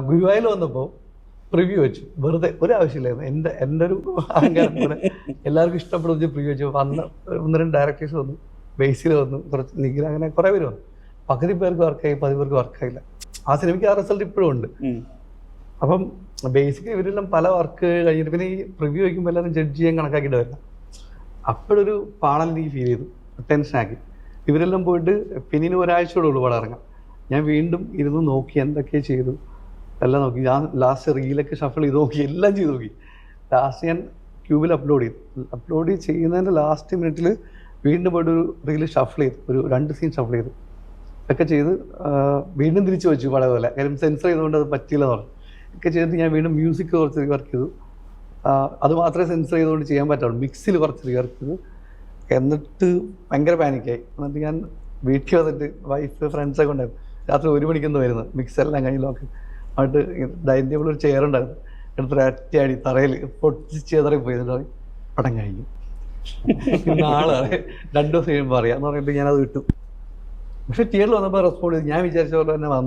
ഗുരുവായൂർ വന്നപ്പോൾ പ്രിവ്യൂ വെച്ചു, വെറുതെ ഒരു ആവശ്യമില്ലായിരുന്നു. എൻ്റെ ഒരു അഹങ്കാരം പോലെ എല്ലാവർക്കും ഇഷ്ടപ്പെടുന്ന പ്രിവ്യൂ വെച്ചു. വന്ന് 1-2 ഡയറക്ടേഴ്സ് വന്നു, ബേസിൽ വന്നു, കുറച്ച് നിഖിൽ, അങ്ങനെ കുറേ പേര് വന്നു. പകുതി പേർക്ക് വർക്കായി, 10 പേർക്ക് വർക്കായില്ല. ആ സിനിമയ്ക്ക് ആ റിസൾട്ട് ഇപ്പോഴും ഉണ്ട്. അപ്പം ബേസിക്കലി ഇവരെല്ലാം പല വർക്ക് കഴിഞ്ഞിട്ട് പിന്നെ ഈ പ്രിവ്യൂ വയ്ക്കുമ്പോൾ എല്ലാവരും ജഡ്ജ് ചെയ്യാൻ കണക്കാക്കിയിട്ട് വരില്ല. അപ്പോഴൊരു പാടൽ എനിക്ക് ഫീൽ ചെയ്തു, ടെൻഷനാക്കി. ഇവരെല്ലാം പോയിട്ട് പിന്നീട് ഒരാഴ്ചയോടെ ഉള്ളു പടം ഇറങ്ങാം. ഞാൻ വീണ്ടും ഇരുന്ന് നോക്കി, എന്തൊക്കെ ചെയ്തു എല്ലാം നോക്കി. ഞാൻ ലാസ്റ്റ് റീലൊക്കെ ഷഫിൾ ചെയ്ത് നോക്കി, എല്ലാം ചെയ്ത് നോക്കി. ലാസ്റ്റ് ഞാൻ ക്യൂബിൽ അപ്ലോഡ് ചെയ്യുന്നതിൻ്റെ ലാസ്റ്റ് മിനിറ്റിൽ വീണ്ടും പോയിട്ട് ഒരു റീല് ഷഫിൾ ചെയ്തു, ഒരു 2 സീൻ ഷഫിൾ ചെയ്തു ഒക്കെ ചെയ്ത് വീണ്ടും തിരിച്ചു വെച്ചു പടം പോലെ. കാര്യം സെൻസർ ചെയ്തുകൊണ്ട് അത് പറ്റിയില്ലെന്ന് പറഞ്ഞു. ഒക്കെ ചെയ്തിട്ട് ഞാൻ വീണ്ടും മ്യൂസിക് കുറച്ച് റിവർക്ക് ചെയ്തു. അത് മാത്രമേ സെൻസർ ചെയ്തുകൊണ്ട് ചെയ്യാൻ പറ്റുള്ളൂ. മിക്സിൽ കുറച്ച് റിവർക്ക് ചെയ്തു. എന്നിട്ട് ഭയങ്കര പാനിക്കായി. എന്നിട്ട് ഞാൻ വീട്ടിൽ വന്നിട്ട് വൈഫ് ഫ്രണ്ട്സൊക്കെ ഉണ്ടായിരുന്നു. രാത്രി 1 മണിക്കൊന്ന് വരുന്നത്, മിക്സ് എല്ലാം കഴിഞ്ഞ് ലോക്ക് എന്നിട്ട് ഡൈനിങ് ടേബിൾ ഒരു ചെയർ ഉണ്ടായിരുന്നു, എടുത്തൊരു അറ്റയടി തറയിൽ പൊട്ടിച്ച് പോയി. എന്നിട്ട് പടം കഴിഞ്ഞു, നാളെ 2 ദിവസം കഴിയുമ്പോൾ അറിയാം എന്ന് പറഞ്ഞിട്ട് ഞാനത് വിട്ടു. പക്ഷെ തിയേറ്ററിൽ വന്നപ്പോൾ റെസ്പോണ്ട് ചെയ്ത് ഞാൻ വിചാരിച്ച പോലെ തന്നെ വന്നു.